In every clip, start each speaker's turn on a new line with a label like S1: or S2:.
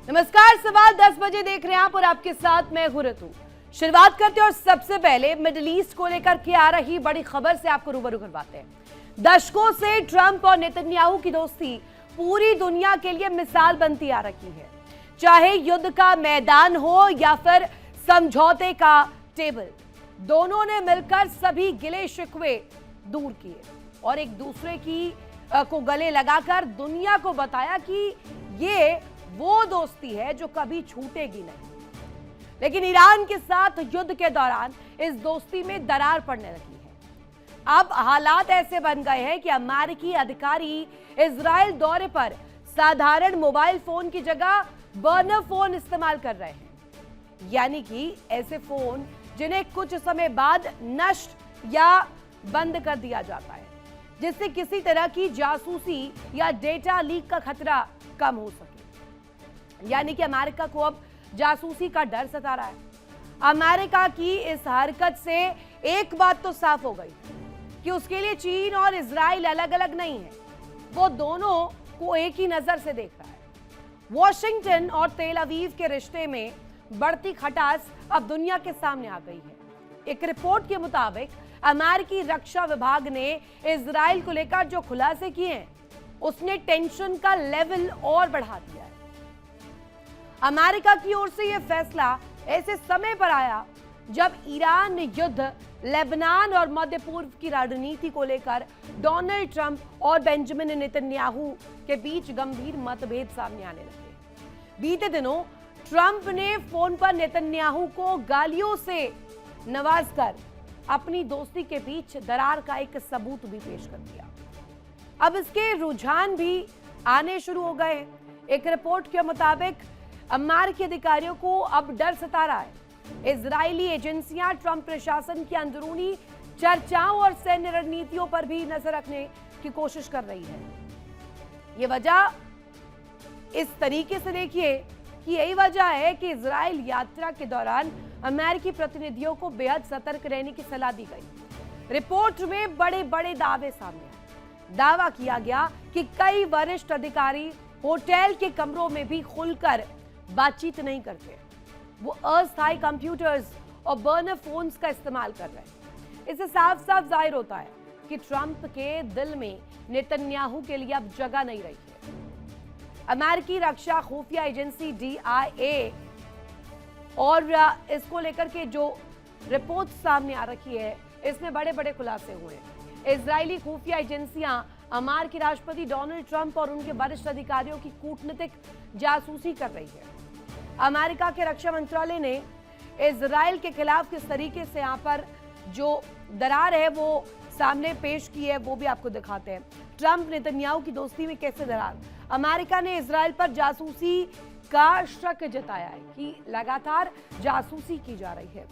S1: नमस्कार, सवाल 10 बजे देख रहे हैं आप और आपके साथ मैं हूं ऋतु। शुरुआत करते हैं और सबसे पहले मिडिल ईस्ट को लेकर के आ रही बड़ी खबर से आपको रूबरू करवाते हैं। दशकों से ट्रंप और नेतन्याहू की दोस्ती पूरी दुनिया के लिए मिसाल बनती आ रही है, चाहे युद्ध का मैदान हो या फिर समझौते का टेबल। दोनों ने मिलकर सभी गिले शिकवे दूर किए और एक दूसरे को गले लगाकर दुनिया को बताया कि ये वो दोस्ती है जो कभी छूटेगी नहीं। लेकिन ईरान के साथ युद्ध के दौरान इस दोस्ती में दरार पड़ने लगी है। अब हालात ऐसे बन गए हैं कि अमेरिकी अधिकारी इजराइल दौरे पर साधारण मोबाइल फोन की जगह बर्नर फोन इस्तेमाल कर रहे हैं, यानी कि ऐसे फोन जिन्हें कुछ समय बाद नष्ट या बंद कर दिया जाता है, जिससे किसी तरह की जासूसी या डेटा लीक का खतरा कम हो सके। यानी कि अमेरिका को अब जासूसी का डर सता रहा है। अमेरिका की इस हरकत से एक बात तो साफ हो गई कि उसके लिए चीन और इजराइल अलग अलग नहीं है, वो दोनों को एक ही नजर से देख रहा है। वॉशिंगटन और तेल अवीव के रिश्ते में बढ़ती खटास अब दुनिया के सामने आ गई है। एक रिपोर्ट के मुताबिक अमेरिकी रक्षा विभाग ने इजराइल को लेकर जो खुलासे किए हैं, उसने टेंशन का लेवल और बढ़ा दिया है। अमेरिका की ओर से यह फैसला ऐसे समय पर आया जब ईरान युद्ध, लेबनान और मध्य पूर्व की राजनीति को लेकर डोनाल्ड ट्रंप और बेंजामिन नेतन्याहू के बीच गंभीर मतभेद सामने आने लगे। बीते दिनों ट्रंप ने फोन पर नेतन्याहू को गालियों से नवाजकर अपनी दोस्ती के बीच दरार का एक सबूत भी पेश कर दिया। अब इसके रुझान भी आने शुरू हो गए। एक रिपोर्ट के मुताबिक अमेरिकी अधिकारियों को अब डर सता रहा है। इजरायली एजेंसियां ट्रंप प्रशासन की अंदरूनी चर्चाओं और सैन्य रणनीतियों पर भी नजर रखने की कोशिश कर रही है। ये वजह इस तरीके से देखिए कि यही वजह है कि इजराइल यात्रा के दौरान अमेरिकी प्रतिनिधियों को बेहद सतर्क रहने की सलाह दी गई। रिपोर्ट में बड़े बड़े दावे सामने आए। दावा किया गया कि कई वरिष्ठ अधिकारी होटल के कमरों में भी खुलकर बातचीत नहीं करते, वो अस्थायी कंप्यूटर्स और बर्नर फोन्स का इस्तेमाल कर रहे हैं। इससे साफ साफ जाहिर होता है कि ट्रंप के दिल में नेतन्याहू के लिए अब जगह नहीं रही है। अमेरिकी रक्षा खुफिया एजेंसी DIA और इसको लेकर के जो रिपोर्ट सामने आ रही है, इसमें बड़े बड़े खुलासे हुए हैं। इजरायली खुफिया एजेंसियां अमेरिकी राष्ट्रपति डोनाल्ड ट्रंप और उनके वरिष्ठ अधिकारियों की कूटनीतिक जासूसी कर रही है। अमेरिका के रक्षा मंत्रालय ने इजराइल के खिलाफ किस तरीके से यहाँ पर जो दरार है वो सामने पेश की है, वो भी आपको दिखाते हैं। ट्रंप नेतन्याहू की दोस्ती में कैसे दरार। अमेरिका ने इजराइल पर जासूसी का शक जताया है कि लगातार जासूसी की जा रही है।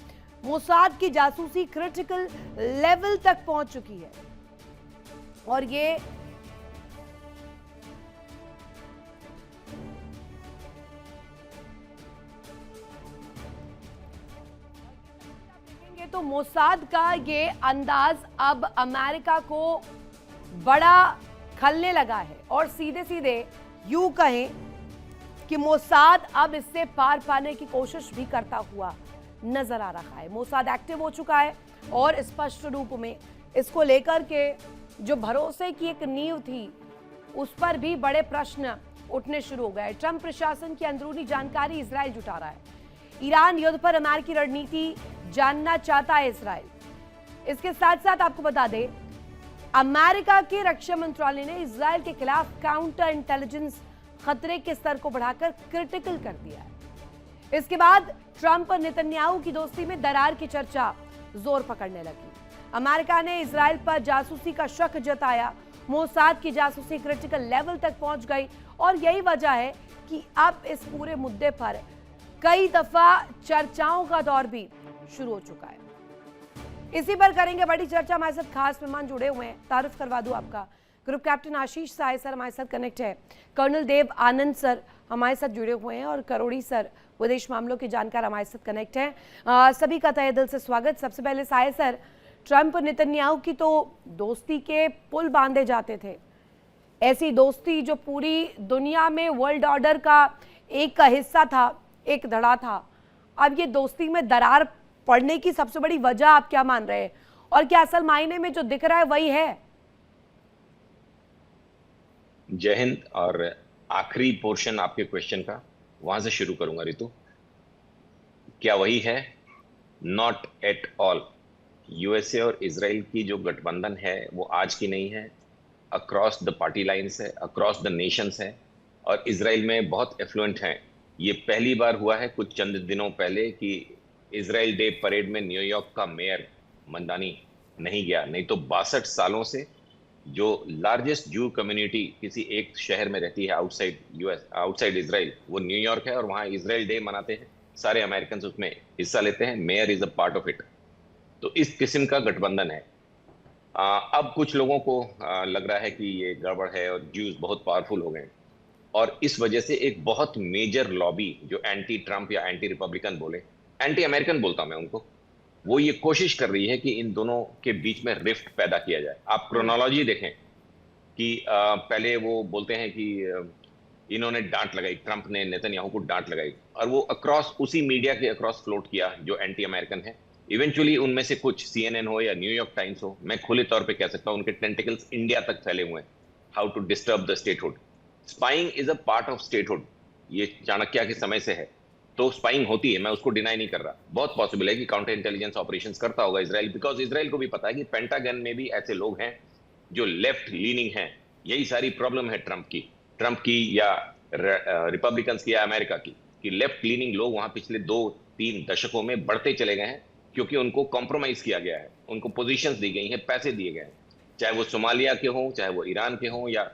S1: मोसाद की जासूसी क्रिटिकल लेवल तक पहुंच चुकी है और ये तो मोसाद का ये अंदाज अब अमेरिका को बड़ा खलने लगा है और सीधे सीधे यूं कहें कि मोसाद अब इससे पार पाने की कोशिश भी करता हुआ नजर आ रहा है। मोसाद एक्टिव हो चुका है और स्पष्ट रूप में इसको लेकर के जो भरोसे की एक नींव थी, उस पर भी बड़े प्रश्न उठने शुरू हो गए। ट्रंप प्रशासन की अंदरूनी जानकारी इजराइल जुटा रहा है। ईरान युद्ध पर अमेरिकी रणनीति जानना चाहता है इजराइल। इसके साथ साथ आपको बता दें, अमेरिका के रक्षा मंत्रालय ने इजराइल के खिलाफ काउंटर इंटेलिजेंस खतरे के स्तर को बढ़ाकर क्रिटिकल कर दिया है। इसके बाद ट्रंप और नेतन्याहू की दोस्ती में दरार की चर्चा जोर पकड़ने लगी। अमेरिका ने इजराइल पर जासूसी का शक जताया। मोसाद की जासूसी क्रिटिकल लेवल तक पहुंच गई और यही वजह है कि अब इस पूरे मुद्दे पर कई दफा चर्चाओं का दौर भी शुरू हो चुका है। इसी पर करेंगे बड़ी चर्चा। हमारे साथ खास मेहमान जुड़े हुए हैं, तारुफ करवा दूं आपका। ग्रुप कैप्टन आशीष साय सर हमारे साथ कनेक्ट है, कर्नल देव आनंद सर हमारे साथ जुड़े हुए हैं और करोड़ी सर विदेश मामलों के जानकार हमारे साथ कनेक्ट हैं। सभी का तहे दिल से स्वागत। सबसे पहले साय सर, ट्रंप नेतन्याहू की तो दोस्ती के पुल बांधे जाते थे, ऐसी दोस्ती जो पूरी दुनिया में वर्ल्ड ऑर्डर का एक का हिस्सा था, एक धड़ा था। अब ये दोस्ती में दरार पड़ने की सबसे बड़ी वजह आप क्या मान रहे हैं, और क्या असल मायने में जो दिख रहा है वही है?
S2: जय हिंद। और आखिरी पोर्शन आपके क्वेश्चन का वहां से शुरू करूंगा रितु। क्या वही है? Not at all. यूएसए और इजराइल की जो गठबंधन है वो आज की नहीं है, अक्रॉस द पार्टी लाइन्स है, अक्रॉस द नेशंस है, और इजराइल में बहुत एफ्लुएंट हैं। ये पहली बार हुआ है कुछ चंद दिनों पहले कि इजराइल डे परेड में न्यूयॉर्क का मेयर मंदानी नहीं गया, नहीं तो 62 सालों से जो लार्जेस्ट जू कम्युनिटी किसी एक शहर में रहती है आउटसाइड यूएस, आउटसाइड इजराइल, वो न्यूयॉर्क है, और वहां इजराइल डे मनाते हैं। सारे अमेरिकन उसमें हिस्सा लेते हैं, mayor is a part of it. तो इस किस्म का गठबंधन है। अब कुछ लोगों को लग रहा है कि ये गड़बड़ है और ज्यूज बहुत पावरफुल हो गए, और इस वजह से एक बहुत मेजर लॉबी जो एंटी ट्रंप या एंटी रिपब्लिकन बोले, एंटी अमेरिकन बोलता हूं मैं उनको, वो ये कोशिश कर रही है कि इन दोनों के बीच में रिफ्ट पैदा किया जाए। आप क्रोनोलॉजी देखें कि पहले वो बोलते हैं कि इन्होंने डांट लगाई, ट्रंप ने नेतन्याहू को डांट लगाई, और वो अक्रॉस उसी मीडिया के अक्रॉस फ्लोट किया जो एंटी अमेरिकन है। इवेंचुअली उनमें से कुछ, सीएनएन हो या न्यूयॉर्क टाइम्स हो, मैं खुले तौर पे कह सकता हूं उनके टेंटिकल्स इंडिया तक फैले हुए हैं। How to disturb the statehood. Spying is a part of statehood, ये चाणक्य के समय से है। तो स्पाइंग होती है, मैं उसको डिनाई नहीं कर रहा। बहुत पॉसिबल है कि काउंटर इंटेलिजेंस ऑपरेशंस करता होगा इजराइल, बिकॉज इजराइल को भी पता है कि पेंटागन में भी ऐसे लोग हैं जो लेफ्ट लीनिंग हैं। यही सारी प्रॉब्लम है ट्रंप की या रिपब्लिकन्स की या अमेरिका की, कि लेफ्ट लीनिंग लोग वहां पिछले 2-3 दशकों में बढ़ते चले गए हैं, क्योंकि उनको कॉम्प्रोमाइज किया गया है, उनको पोजीशंस दी गई हैं, पैसे दिए गए हैं, चाहे वो सोमालिया के हों, चाहे वो ईरान के हों, या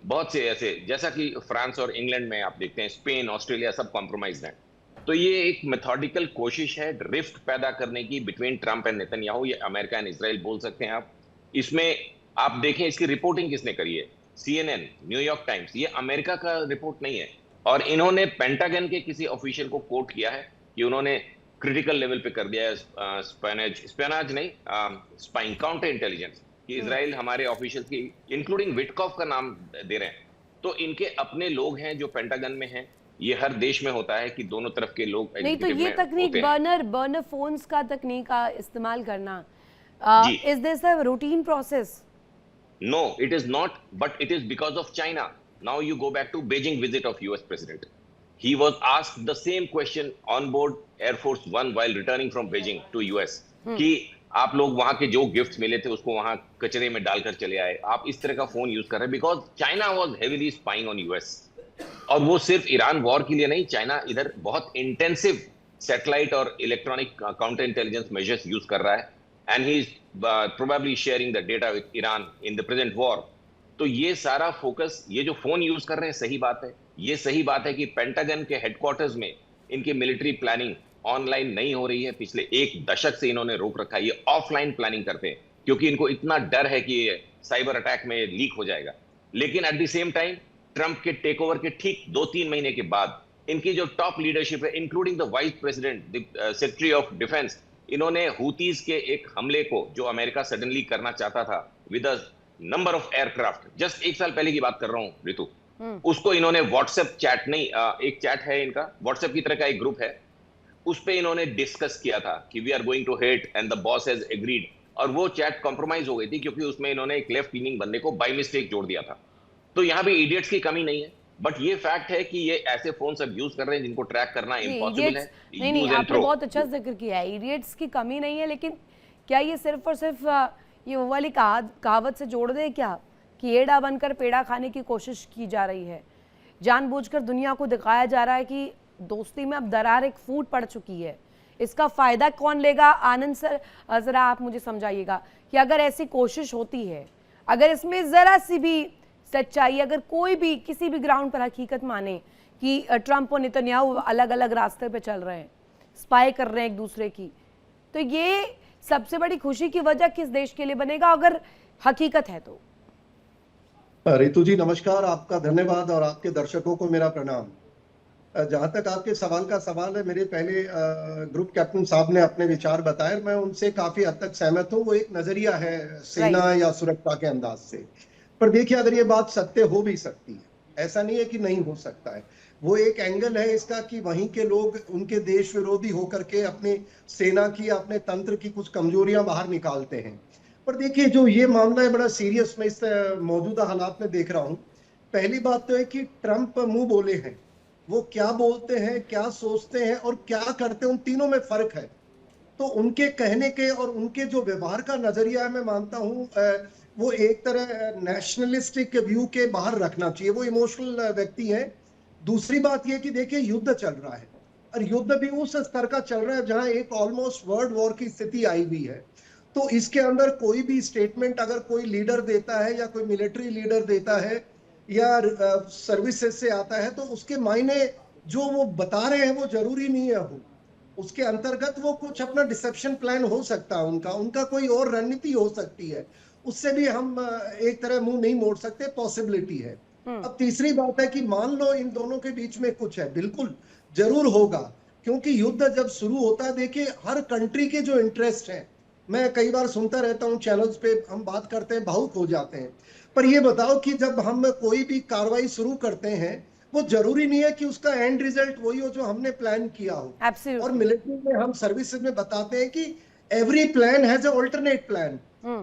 S2: बहुत से ऐसे, जैसा कि फ्रांस और इंग्लैंड में आप देखते हैं, स्पेन, ऑस्ट्रेलिया, सब कॉम्प्रोमाइज हैं। तो ये एक मेथोडिकल कोशिश है रिफ्ट पैदा करने की बिटवीन ट्रंप एंड नेतन्याहू, या अमेरिका एंड इजराइल बोल सकते हैं आप। इसमें आप देखें इसकी रिपोर्टिंग किसने करी है, सीएनएन, न्यूयॉर्क टाइम्स, ये अमेरिका का रिपोर्ट नहीं है। और इन्होंने पेंटागन के किसी ऑफिशियल को कोट किया है कि उन्होंने क्रिटिकल लेवल पे कर दिया है स्पेनाज नहीं, स्पाइंग, काउंटर इंटेलिजेंस, कि इजराइल हमारे ऑफिशियल की, इंक्लूडिंग विटकॉफ का नाम दे रहे हैं। तो इनके अपने लोग हैं जो पेंटागन में हैं। ये हर देश में होता है कि दोनों तरफ के लोग
S1: नहीं तो ये तकनीक बर्नर फोन्स का तकनीक का इस्तेमाल करना, is this a routine process?
S2: No, it is not, but it is because of China. Now you go back to Beijing visit of US President. He was asked the same question on board Air Force One while returning from Beijing to US कि आप लोग वहां के जो gifts मिले थे उसको वहां कचरे में डालकर चले आए, आप इस तरह का फोन यूज कर रहे हैं, because China was heavily spying on US. और वो सिर्फ ईरान वॉर के लिए नहीं, चाइना इधर बहुत इंटेंसिव सैटेलाइट और electronic counter intelligence measures use कर रहा है, and he is probably sharing the data with Iran in the present war. तो ये सारा फोकस, ये जो फोन यूज कर रहे हैं, सही बात है। ये सही बात है कि पेंटागन के हेडक्वार्टर्स में इनकी मिलिट्री प्लानिंग ऑनलाइन नहीं हो रही है, पिछले 1 दशक से इन्होंने रोक रखा है। ये ऑफलाइन प्लानिंग करते हैं क्योंकि इनको इतना डर है कि ये साइबर अटैक में लीक हो जाएगा। लेकिन at the same time Trump के टेक ओवर के ठीक 2-3 महीने के बाद इनकी जो टॉप लीडरशिप है, including the vice president, secretary of defence, इन्होंने हूतीज के एक हमले को जो अमेरिका सडनली करना चाहता था with a number of aircraft, just 1 साल पहले की बात कर रहा हूं रितु, उसको इन्होंने व्हाट्सएप चैट नहीं, एक चैट है इनका, व्हाट्सएप की तरह का एक ग्रुप है, उस पे इन्होंने डिस्कस किया था कि we are going to hit and the boss has agreed. और वो चैट कॉम्प्रोमाइज हो गई थी क्योंकि उसमें इन्होंने एक लेफ्ट लीनिंग बंदे को बाय मिस्टेक जोड़ दिया था। तो यहाँ भी इडियट्स की कमी नहीं है, बट ये फैक्ट है कि ये ऐसे फोन सब यूज कर रहे हैं जिनको ट्रैक करना इम्पॉसिबल है।
S1: नहीं, आपने बहुत अच्छा जिक्र किया है, इडियट्स की कमी नहीं है, लेकिन क्या ये सिर्फ और सिर्फ ये वो वाली कहावत से जोड़ दे क्या कि एड़ा बनकर पेड़ा खाने की कोशिश की जा रही है? जानबूझकर दुनिया को दिखाया जा रहा है कि दोस्ती में अब दरार एक फूट पड़ चुकी है। इसका फायदा कौन लेगा? आनंद सर, जरा आप मुझे समझाइएगा कि अगर ऐसी कोशिश होती है, अगर इसमें जरा सी भी सच्चाई, अगर कोई भी किसी भी ग्राउंड पर हकीकत माने कि ट्रंप और नेतन्याहू अलग अलग रास्ते पे चल रहे हैं, स्पाई कर रहे हैं एक दूसरे की, तो ये सबसे बड़ी खुशी की वजह किस देश के लिए बनेगा अगर हकीकत है तो?
S3: रितु जी नमस्कार, आपका धन्यवाद और आपके दर्शकों को मेरा प्रणाम। जहां तक आपके सवाल का सवाल है, मेरे पहले ग्रुप कैप्टन साहब ने अपने विचार बताए, मैं उनसे काफी हद तक सहमत हूँ। वो एक नजरिया है सेना या सुरक्षा के अंदाज से, पर देखिए अगर ये बात सत्य हो भी सकती है, ऐसा नहीं है कि नहीं हो सकता है। वो एक एंगल है इसका कि वहीं के लोग उनके देश विरोधी होकर के अपने सेना की, अपने तंत्र की कुछ कमजोरियां बाहर निकालते हैं। पर देखिए, जो ये मामला है बड़ा सीरियस, मैं इस मौजूदा हालात में देख रहा हूं। पहली बात तो है कि ट्रंप मुंह बोले हैं, वो क्या बोलते हैं, क्या सोचते हैं और क्या करते हैं, उन तीनों में फर्क है। तो उनके कहने के और उनके जो व्यवहार का नजरिया है, मैं मानता हूं वो एक तरह नेशनलिस्टिक व्यू के बाहर रखना चाहिए। वो इमोशनल व्यक्ति हैं। दूसरी बात यह कि देखिए, युद्ध चल रहा है और युद्ध भी उस स्तर का चल रहा है जहां एक ऑलमोस्ट वर्ल्ड वॉर की स्थिति आई हुई है। तो इसके अंदर कोई भी स्टेटमेंट अगर कोई लीडर देता है या कोई मिलिट्री लीडर देता है या सर्विसेज से आता है, तो उसके मायने जो वो बता रहे हैं वो जरूरी नहीं है हो। उसके अंतर्गत वो कुछ अपना डिसेप्शन प्लान हो सकता है, उनका कोई और रणनीति हो सकती है। उससे भी हम एक तरह मुंह नहीं मोड़ सकते, पॉसिबिलिटी है। अब तीसरी बात है कि मान लो इन दोनों के बीच में कुछ है, बिल्कुल जरूर होगा, क्योंकि युद्ध जब शुरू होता है, देखिए हर कंट्री के जो इंटरेस्ट हैं, मैं कई बार सुनता रहता हूं चैनल्स पे, हम बात करते हैं, भावुक हो जाते हैं। पर ये बताओ कि जब हम कोई भी कार्रवाई शुरू करते हैं, वो जरूरी नहीं है कि उसका एंड रिजल्ट वही हो जो हमने प्लान किया हो।
S1: Absolutely.
S3: और मिलिट्री में हम सर्विसेज में बताते हैं कि every plan has a alternate plan,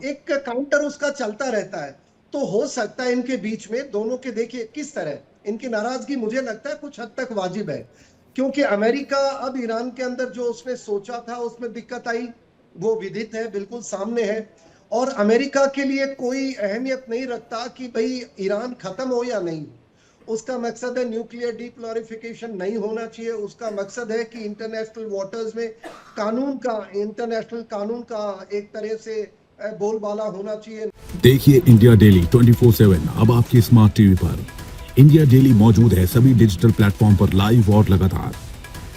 S3: एक काउंटर उसका चलता रहता है। तो हो सकता है इनके बीच में दोनों के, देखिए किस तरह इनकी नाराजगी मुझे लगता है कुछ हद तक वाजिब है, क्योंकि अमेरिका अब ईरान के अंदर जो उसने सोचा था उसमें दिक्कत आई, वो विदित है, बिल्कुल सामने है। और अमेरिका के लिए कोई अहमियत नहीं रखता कि भाई ईरान खत्म हो या नहीं। उसका मकसद है न्यूक्लियर डीक्लोरिफिकेशन नहीं होना चाहिए। उसका मकसद है कि इंटरनेशनल वाटर्स में इंटरनेशनल कानून का एक तरह से बोलबाला होना चाहिए।
S4: देखिए इंडिया डेली 24/7 अब आपके स्मार्ट टीवी पर। इंडिया डेली मौजूद है सभी डिजिटल प्लेटफॉर्म पर लाइव और लगातार।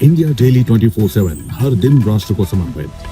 S4: इंडिया डेली 24/7 हर दिन राष्ट्र को समर्पित।